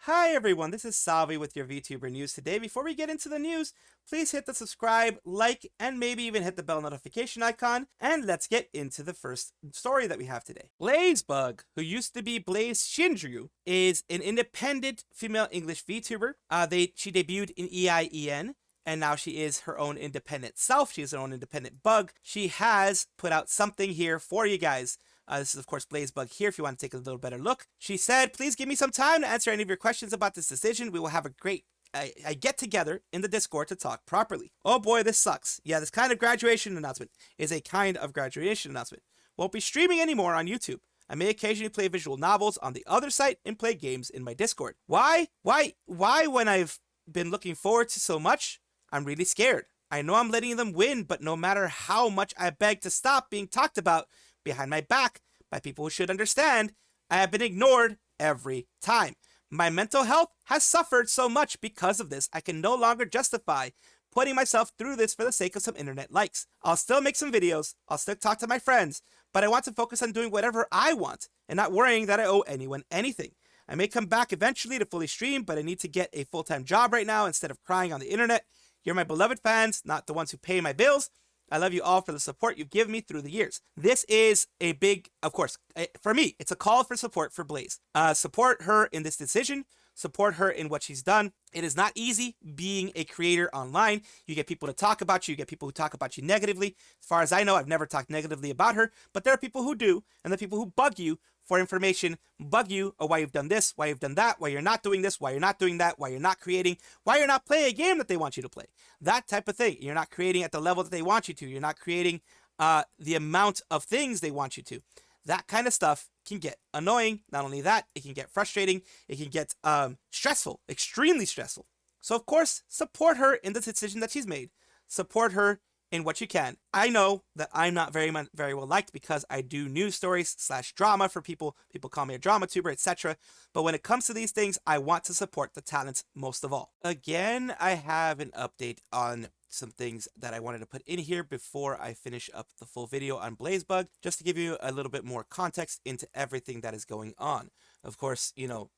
Hi everyone, this is Salvi with your VTuber news today. Before we get into the news, please hit the subscribe, like, and maybe even hit the bell notification icon, and let's get into the first story that we have today. Blaisebug, who used to be Blaze Shinryu, is an independent female English VTuber. She debuted in EIEN, and now she is her own independent self. She is her own independent bug. She has put out something here for you guys. This is, of course, Blaisebug here if you want to take a little better look. She said, please give me some time to answer any of your questions about this decision. We will have a great get together in the Discord to talk properly. Oh boy, this sucks. Yeah, this kind of graduation announcement is a kind of graduation announcement. Won't be streaming anymore on YouTube. I may occasionally play visual novels on the other site and play games in my Discord. Why when I've been looking forward to so much, I'm really scared. I know I'm letting them win, but no matter how much I beg to stop being talked about behind my back by people who should understand, I have been ignored every time. My mental health has suffered so much because of this. I can no longer justify putting myself through this for the sake of some internet likes. I'll still make some videos, I'll still talk to my friends, but I want to focus on doing whatever I want and not worrying that I owe anyone anything. I may come back eventually to fully stream, but I need to get a full-time job right now instead of crying on the internet. You're my beloved fans, not the ones who pay my bills. I love you all for the support you've given me through the years. This is a big, of course, for me, it's a call for support for Blaze. Support her in this decision. Support her in what she's done. It is not easy being a creator online. You get people to talk about you. You get people who talk about you negatively. As far as I know, I've never talked negatively about her, but there are people who do, and the people who bug you for information, bug you why you've done this, why you've done that, why you're not doing this, why you're not doing that, why you're not creating, why you're not playing a game that they want you to play. That type of thing. You're not creating at the level that they want you to. You're not creating the amount of things they want you to. That kind of stuff can get annoying. Not only that, it can get frustrating. It can get stressful, extremely stressful. So of course, support her in the decision that she's made. Support her in what you can. I know that I'm not very well liked because I do news stories / drama for people. People call me a drama tuber, etc. But when it comes to these things, I want to support the talents most of all. Again, I have an update on some things that I wanted to put in here before I finish up the full video on Blaisebug, just to give you a little bit more context into everything that is going on. Of course, you know,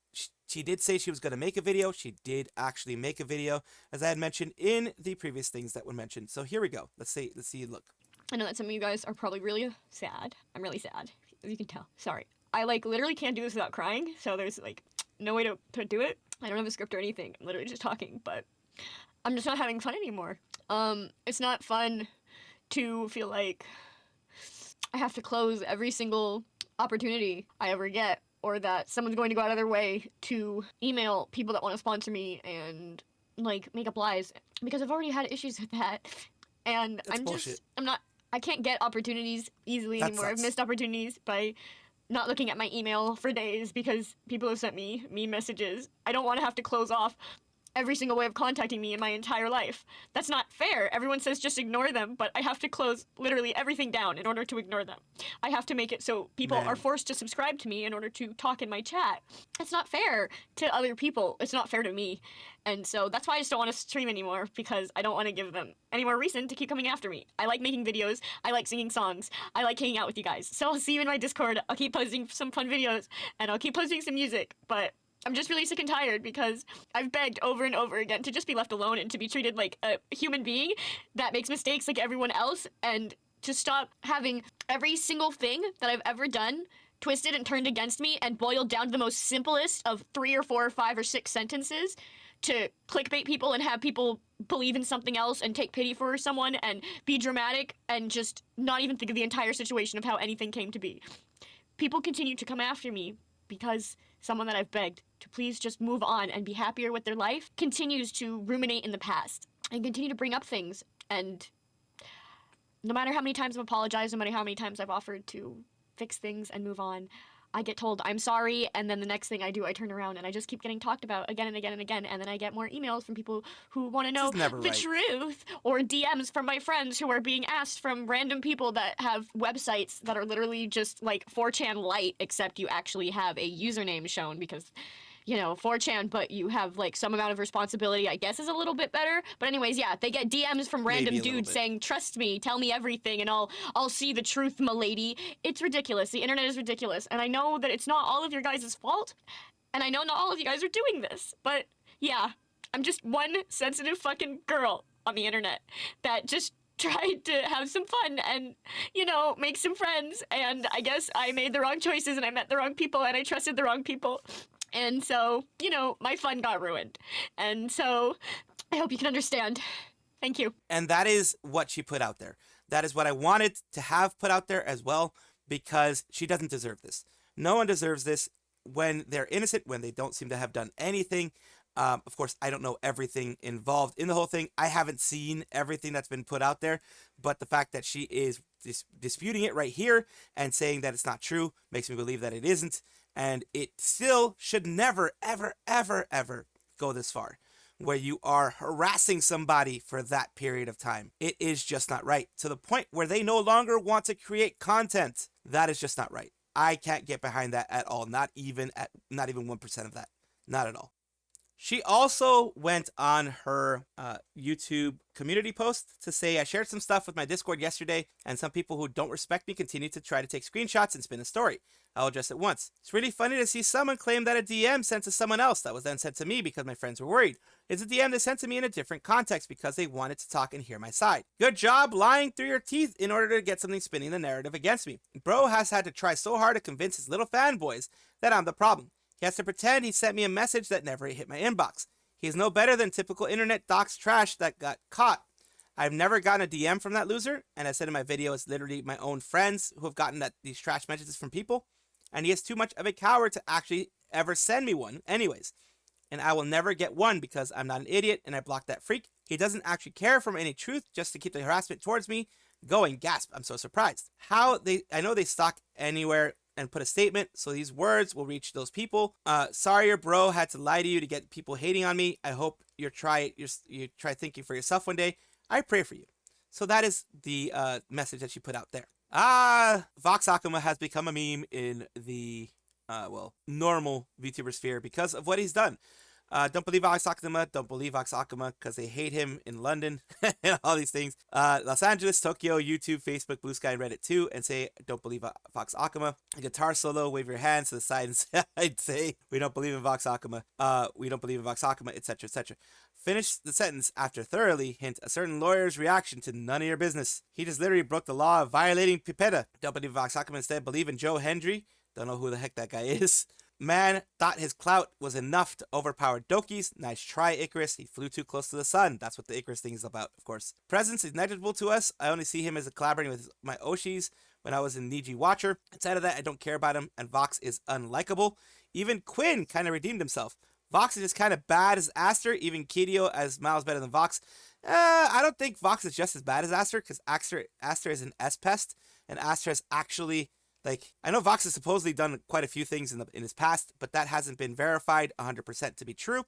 she did say she was going to make a video. She did actually make a video, as I had mentioned in the previous things that were mentioned. So here we go. Let's see, look. I know that some of you guys are probably really sad. I'm really sad, as you can tell. Sorry. I, literally can't do this without crying, so there's, no way to do it. I don't have a script or anything. I'm literally just talking, but I'm just not having fun anymore. It's not fun to feel like I have to close every single opportunity I ever get, or that someone's going to go out of their way to email people that want to sponsor me and, make up lies, because I've already had issues with that, and I can't get opportunities easily anymore. I've missed opportunities by not looking at my email for days because people have sent me mean messages. I don't want to have to close off every single way of contacting me in my entire life. That's not fair. Everyone says just ignore them, but I have to close literally everything down in order to ignore them. I have to make it so people are forced to subscribe to me in order to talk in my chat. It's not fair to other people. It's not fair to me. And so that's why I just don't want to stream anymore, because I don't want to give them any more reason to keep coming after me. I like making videos. I like singing songs. I like hanging out with you guys. So I'll see you in my Discord. I'll keep posting some fun videos, and I'll keep posting some music, but I'm just really sick and tired because I've begged over and over again to just be left alone and to be treated like a human being that makes mistakes like everyone else, and to stop having every single thing that I've ever done twisted and turned against me and boiled down to the most simplest of 3 or 4 or 5 or 6 sentences to clickbait people and have people believe in something else and take pity for someone and be dramatic and just not even think of the entire situation of how anything came to be. People continue to come after me because someone that I've begged to please just move on and be happier with their life continues to ruminate in the past and continue to bring up things. And no matter how many times I've apologized, no matter how many times I've offered to fix things and move on, I get told I'm sorry, and then the next thing I do, I turn around and I just keep getting talked about again and again and again, and then I get more emails from people who want to know the truth, or DMs from my friends who are being asked from random people that have websites that are literally just like 4chan light, except you actually have a username shown because, 4chan, but you have some amount of responsibility, I guess is a little bit better. But anyways, yeah, they get DMs from random dudes saying, trust me, tell me everything, and I'll see the truth, m'lady. It's ridiculous. The internet is ridiculous. And I know that it's not all of your guys' fault. And I know not all of you guys are doing this, but yeah, I'm just one sensitive fucking girl on the internet that just tried to have some fun and, you know, make some friends. And I guess I made the wrong choices and I met the wrong people and I trusted the wrong people. And so, you know, my fun got ruined. And so I hope you can understand. Thank you. And that is what she put out there. That is what I wanted to have put out there as well, because she doesn't deserve this. No one deserves this when they're innocent, when they don't seem to have done anything. Of course, I don't know everything involved in the whole thing. I haven't seen everything that's been put out there, but the fact that she is disputing it right here and saying that it's not true makes me believe that it isn't. And it still should never, ever, ever, ever go this far, where you are harassing somebody for that period of time. It is just not right, to the point where they no longer want to create content. That is just not right. I can't get behind that at all. Not even 1% of that. Not at all. She also went on her YouTube community post to say, I shared some stuff with my Discord yesterday, and some people who don't respect me continue to try to take screenshots and spin a story. I'll address it once. It's really funny to see someone claim that a DM sent to someone else that was then sent to me because my friends were worried. It's a DM they sent to me in a different context because they wanted to talk and hear my side. Good job lying through your teeth in order to get something spinning the narrative against me. Bro has had to try so hard to convince his little fanboys that I'm the problem. He has to pretend he sent me a message that never hit my inbox. He's no better than typical internet docs trash that got caught. I've never gotten a DM from that loser, and I said in my video, it's literally my own friends who have gotten these trash messages from people, and he is too much of a coward to actually ever send me one anyways. And I will never get one because I'm not an idiot and I blocked that freak. He doesn't actually care for any truth just to keep the harassment towards me going. Gasp, I'm so surprised. I know they stalk anywhere and put a statement, so these words will reach those people. Sorry your bro had to lie to you to get people hating on me. I hope you try thinking for yourself one day. I pray for you. So that is the message that she put out there. Vox Akuma has become a meme in the normal VTuber sphere because of what he's done. Don't believe Vox Akuma, don't believe Vox Akuma because they hate him in London and all these things. Los Angeles, Tokyo, YouTube, Facebook, Blue Sky, and Reddit too, and say, don't believe Vox Akuma. A guitar solo, wave your hands to the side and say, we don't believe in Vox Akuma, we don't believe in Vox Akuma, etc., etc. Finish the sentence after thoroughly hint a certain lawyer's reaction to none of your business. He just literally broke the law of violating Pipetta. Don't believe in Vox Akuma, instead believe in Joe Hendry. Don't know who the heck that guy is. Man thought his clout was enough to overpower Dokis. Nice try, Icarus. He flew too close to the sun. That's what the Icarus thing is about, of course. Presence is negligible to us. I only see him as collaborating with my Oshis when I was in Niji Watcher. Outside of that, I don't care about him, and Vox is unlikable. Even Quinn kind of redeemed himself. Vox is just kind of bad as Aster. Even Kirio as Miles better than Vox. I don't think Vox is just as bad as Aster, because Aster is an S-pest, and Aster is actually... I know Vox has supposedly done quite a few things in his past, but that hasn't been verified 100% to be true.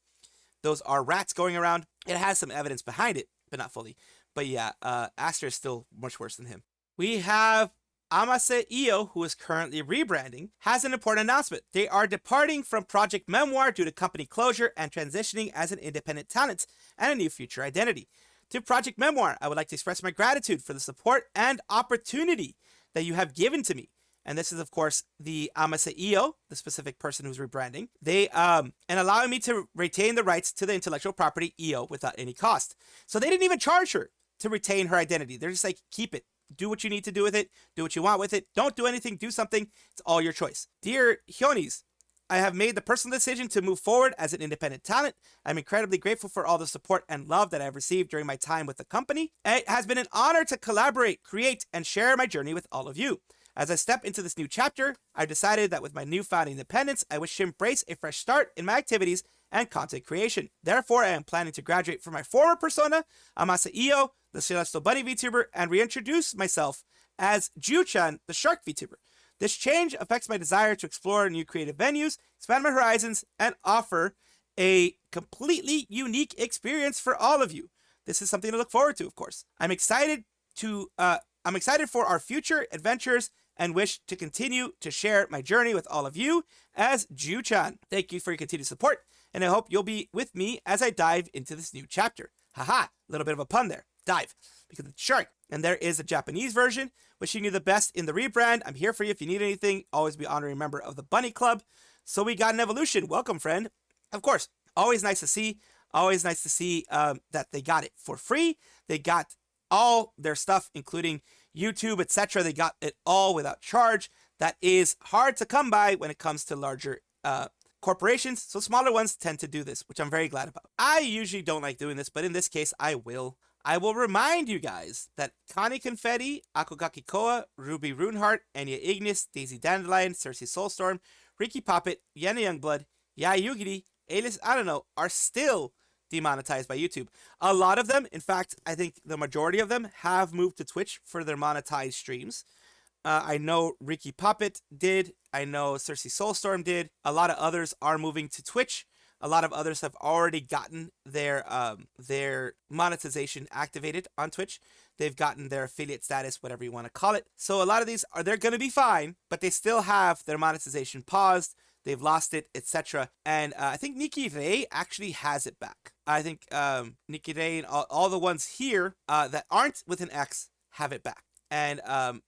Those are rats going around. It has some evidence behind it, but not fully. But yeah, Aster is still much worse than him. We have Amase Io, who is currently rebranding, has an important announcement. They are departing from Project Memoir due to company closure and transitioning as an independent talent and a new future identity. To Project Memoir, I would like to express my gratitude for the support and opportunity that you have given to me. And this is, of course, the Amase Io, the specific person who's rebranding. And allowing me to retain the rights to the intellectual property Io without any cost. So they didn't even charge her to retain her identity. They're just like, keep it. Do what you need to do with it. Do what you want with it. Don't do anything. Do something. It's all your choice. Dear Hyonis, I have made the personal decision to move forward as an independent talent. I'm incredibly grateful for all the support and love that I have received during my time with the company. It has been an honor to collaborate, create, and share my journey with all of you. As I step into this new chapter, I've decided that with my newfound independence, I wish to embrace a fresh start in my activities and content creation. Therefore, I am planning to graduate from my former persona, Amase Io, the Celestial Bunny VTuber, and reintroduce myself as Ju-chan, the Shark VTuber. This change affects my desire to explore new creative venues, expand my horizons, and offer a completely unique experience for all of you. This is something to look forward to, of course. I'm excited for our future adventures and wish to continue to share my journey with all of you as Ju-chan. Thank you for your continued support, and I hope you'll be with me as I dive into this new chapter. Haha, a little bit of a pun there. Dive, because it's shark. And there is a Japanese version. Wishing you the best in the rebrand. I'm here for you if you need anything. Always be honoring member of the Bunny Club. So we got an evolution. Welcome, friend. Of course, always nice to see. Always nice to see that they got it for free. They got all their stuff, including YouTube, etc. They got it all without charge. That is hard to come by when it comes to larger corporations. So smaller ones tend to do this, which I'm very glad about. I usually don't like doing this, but in this case, I will. I will remind you guys that Coni Confetti, Akogaki Koa, Ruby Runeheart, Enya Ignis, Daisy Dandelion, Cersei Soulstorm, Ricky Poppet, Yena Youngblood, Yai Yugiri, Alice I don't know, are still demonetized by YouTube. A lot of them, in fact, I think the majority of them have moved to Twitch for their monetized streams. I know Ricky Poppet did. I know Cersei Soulstorm did. A lot of others are moving to Twitch. A lot of others have already gotten their monetization activated on Twitch. They've gotten their affiliate status, whatever you want to call it. So a lot of these they're going to be fine, but they still have their monetization paused. They've lost it, etc. And I think Nikki Ray actually has it back. I think Nikki Ray and all the ones here that aren't with an X have it back. And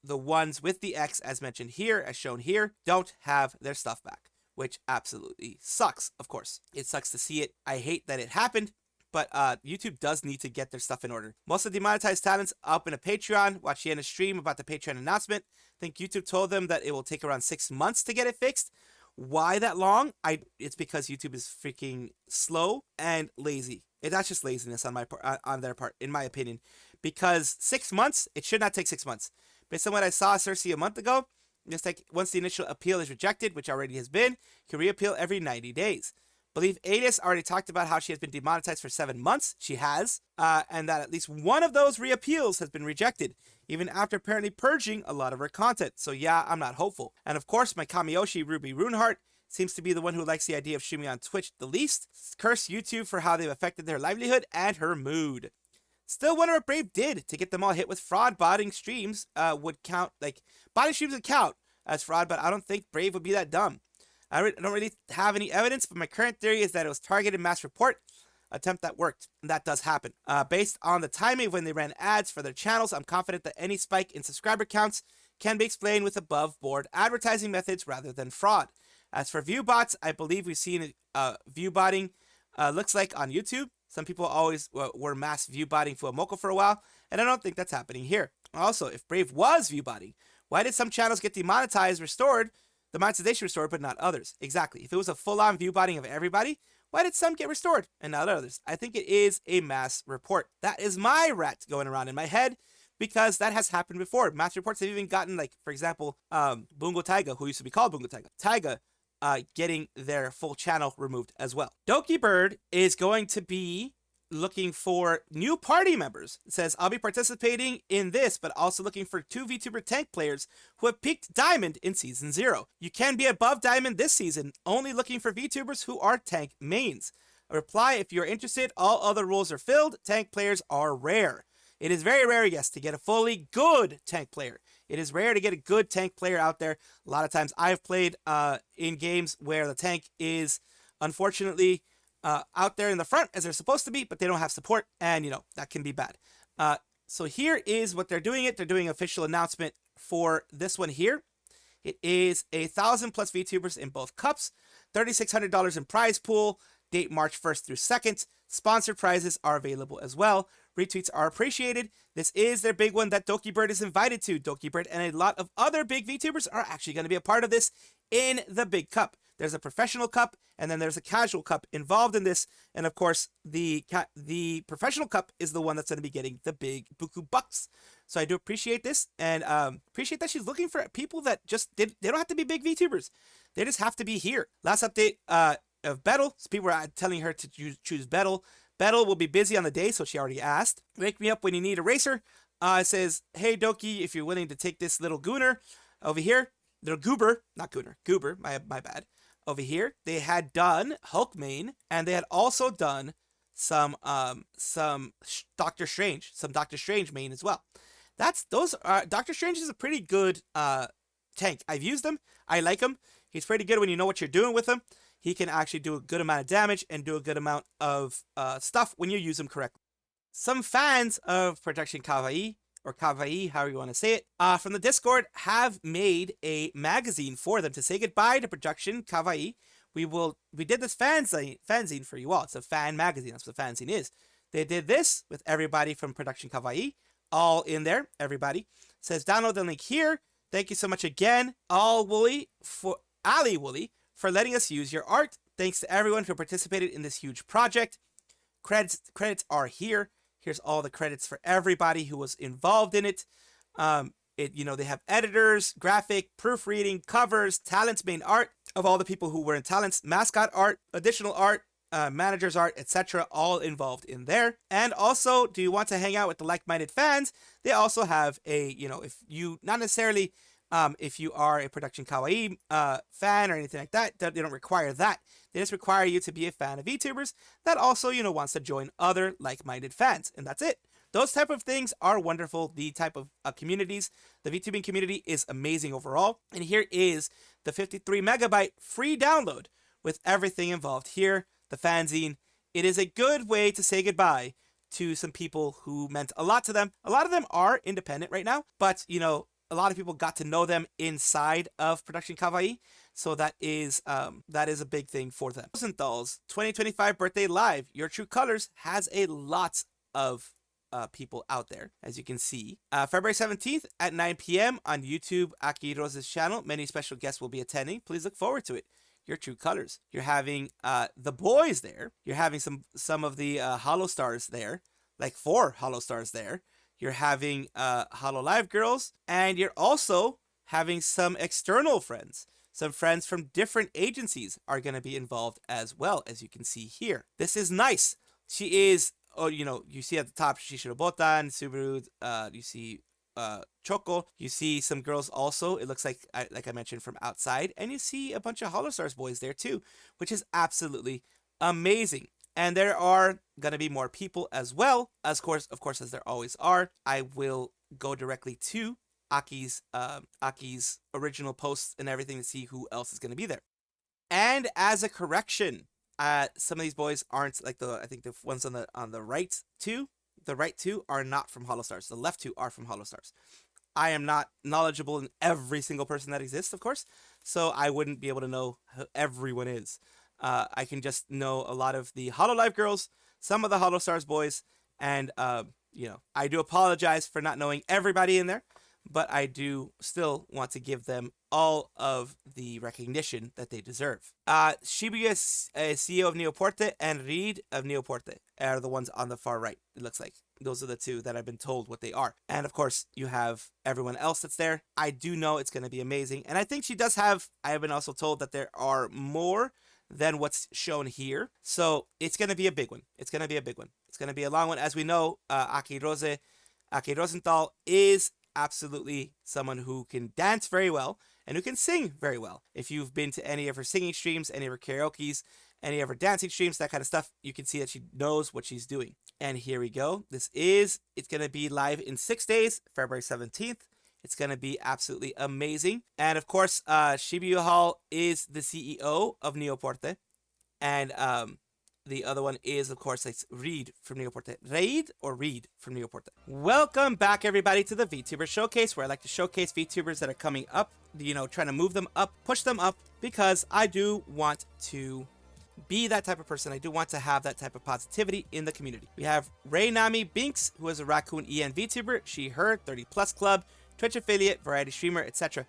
the ones with the X, as mentioned here, as shown here, don't have their stuff back, which absolutely sucks, of course. It sucks to see it. I hate that it happened, but YouTube does need to get their stuff in order. Most of the demonetized talents up in a Patreon. Watch Yena's stream about the Patreon announcement. I think YouTube told them that it will take around 6 months to get it fixed. Why that long? It's because YouTube is freaking slow and lazy. That's just laziness on their part, in my opinion. Because 6 months, it should not take 6 months. Based on what I saw Cersei a month ago, just like once the initial appeal is rejected, which already has been, you can reappeal every 90 days. Believe Hiatus already talked about how she has been demonetized for 7 months. She has, and that at least one of those reappeals has been rejected, even after apparently purging a lot of her content. So yeah, I'm not hopeful. And of course, my Kamiyoshi Ruby Runeheart seems to be the one who likes the idea of streaming on Twitch the least. Curse YouTube for how they've affected their livelihood and her mood. Still wonder what Brave did to get them all hit with fraud. Botting streams would count, like, botting streams would count as fraud, but I don't think Brave would be that dumb. I don't really have any evidence, but my current theory is that it was targeted mass report attempt that worked, and that does happen. Based on the timing of when they ran ads for their channels, I'm confident that any spike in subscriber counts can be explained with above-board advertising methods rather than fraud. As for view bots, I believe we've seen view botting looks like on YouTube. Some people always were mass view botting Fuamoko for a while, and I don't think that's happening here. Also, if Brave was view botting, why did some channels get demonetized, the monetization restored, but not others? Exactly. If it was a full-on view botting of everybody, why did some get restored and not others? I think it is a mass report. That is my rat going around in my head, because that has happened before. Mass reports have even gotten, like, for example, Bungo Taiga, who used to be called Bungo Taiga, getting their full channel removed as well. Dokibird is going to be looking for new party members. It says, I'll be participating in this, but also looking for 2 VTuber tank players who have peaked Diamond in Season 0. You can be above Diamond this season, only looking for VTubers who are tank mains. A reply, if you're interested, all other roles are filled. Tank players are rare. It is very rare, yes, to get a fully good tank player. It is rare to get a good tank player out there. A lot of times I've played in games where the tank is, unfortunately, out there in the front as they're supposed to be, but they don't have support, and, you know, that can be bad. So here is what they're doing. They're doing an official announcement for this one here. It is 1,000 plus VTubers in both cups, $3,600 in prize pool, date March 1st through 2nd. Sponsored prizes are available as well. Retweets are appreciated. This is their big one that Dokibird is invited to. Dokibird and a lot of other big VTubers are actually going to be a part of this in the big cup. There's a professional cup, and then there's a casual cup involved in this. And of course, the professional cup is the one that's going to be getting the big buku bucks. So I do appreciate this, and appreciate that she's looking for people that they don't have to be big VTubers. They just have to be here. Last update of Bettle. So people were telling her to choose Bettle. Bettle will be busy on the day, so she already asked. Wake me up when you need a racer. It says, hey Doki, if you're willing to take this little gooner over here. Little goober, not gooner, goober, my bad. Over here, they had done Hulk main, and they had also done some Doctor Strange main as well. Doctor Strange is a pretty good tank. I've used him. I like him. He's pretty good when you know what you're doing with him. He can actually do a good amount of damage and do a good amount of stuff when you use him correctly. Some fans of Production Kawaii, or Kawaii, however you want to say it, from the Discord have made a magazine for them to say goodbye to Production Kawaii, we did this fanzine for you all. It's a fan magazine. That's what a fanzine is. They did this with everybody from Production Kawaii, all in there. Everybody it says download the link here. Thank you so much again, Ali Wooly, for letting us use your art. Thanks to everyone who participated in this huge project. Credits are here. Here's all the credits for everybody who was involved in it. They have editors, graphic, proofreading, covers, Talent's main art of all the people who were in Talent's, mascot art, additional art, manager's art, etc., all involved in there. And also, do you want to hang out with the like-minded fans? They also have if you, not necessarily if you are a Production Kawaii fan or anything like that, they don't require that. They just require you to be a fan of VTubers that also, wants to join other like-minded fans, and that's it. Those type of things are wonderful. The type of communities, the VTubing community is amazing overall. And here is the 53 megabyte free download with everything involved here, the fanzine. It is a good way to say goodbye to some people who meant a lot to them. A lot of them are independent right now, but, a lot of people got to know them inside of Production Kawaii. So that is a big thing for them. Rosenthal's 2025 birthday live, Your True Colors, has a lot of people out there, as you can see. February 17th at 9 p.m. on YouTube, Aki Rose's channel. Many special guests will be attending. Please look forward to it. Your True Colors. You're having the boys there. You're having some of the Holo Stars there, like 4 Holo Stars there. You're having Hololive girls, and you're also having some external friends. Some friends from different agencies are going to be involved as well, as you can see here. This is nice. She is, you see at the top, Shishiro Botan, Subaru, you see Choco. You see some girls also, it looks like I mentioned, from outside. And you see a bunch of Holostars boys there too, which is absolutely amazing. And there are going to be more people as well, of course, as there always are. I will go directly to Aki's original posts and everything to see who else is going to be there. And as a correction, some of these boys aren't like I think the ones on the right two. The right two are not from Holostars. The left two are from Holostars. I am not knowledgeable in every single person that exists, of course, so I wouldn't be able to know who everyone is. I can just know a lot of the Hololive girls, some of the Holostars boys, and I do apologize for not knowing everybody in there, but I do still want to give them all of the recognition that they deserve. Shibuya CEO of Neoporte and Reed of Neoporte are the ones on the far right, it looks like. Those are the two that I've been told what they are. And of course, you have everyone else that's there. I do know it's going to be amazing. And I think she does have, I have been also told that there are more than what's shown here. So it's going to be a big one. It's going to be a big one. It's going to be a long one. As we know, Aki Rosenthal is absolutely someone who can dance very well and who can sing very well. If you've been to any of her singing streams, any of her karaoke's, any of her dancing streams, that kind of stuff, you can see that she knows what she's doing. And here we go. It's going to be live in 6 days, February 17th. It's going to be absolutely amazing. And of course, Shibuya Hall is the CEO of Neoporte. And the other one is, of course, it's Reed from Neoporte. Reed from Neoporte. Welcome back, everybody, to the VTuber Showcase, where I like to showcase VTubers that are coming up, trying to move them up, push them up, because I do want to be that type of person. I do want to have that type of positivity in the community. We have Reinami Binx, who is a Raccoon EN VTuber. She, her, 30 Plus Club, Twitch affiliate, variety streamer, etc.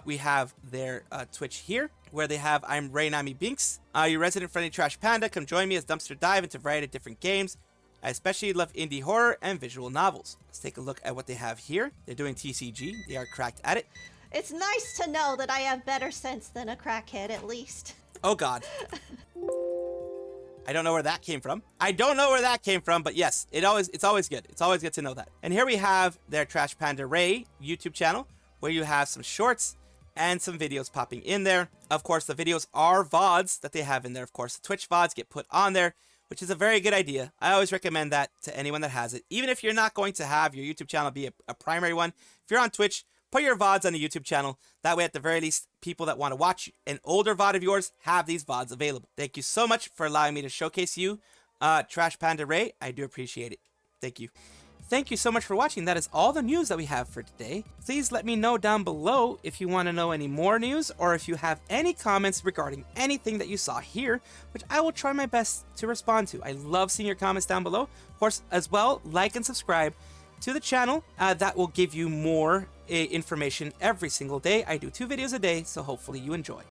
We have their Twitch here, where they have I'm Reinami Binx. Your resident friendly trash panda. Come join me as dumpster dive into a variety of different games. I especially love indie horror and visual novels. Let's take a look at what they have here. They're doing TCG. They are cracked at it. It's nice to know that I have better sense than a crackhead, at least. Oh, God. I don't know where that came from. But yes, it's always good. It's always good to know that. And here we have their Trash Panda Ray YouTube channel, where you have some shorts and some videos popping in there. Of course, the videos are VODs that they have in there. Of course, the Twitch VODs get put on there, which is a very good idea. I always recommend that to anyone that has it. Even if you're not going to have your YouTube channel be a primary one, if you're on Twitch, put your VODs on the YouTube channel. That way, at the very least, people that want to watch an older VOD of yours have these VODs available. Thank you so much for allowing me to showcase you, Trash Panda Ray. I do appreciate it. Thank you. Thank you so much for watching. That is all the news that we have for today. Please let me know down below if you want to know any more news or if you have any comments regarding anything that you saw here, which I will try my best to respond to. I love seeing your comments down below. Of course, as well, like and subscribe to the channel. That will give you more information every single day. I do 2 videos a day, so hopefully you enjoy.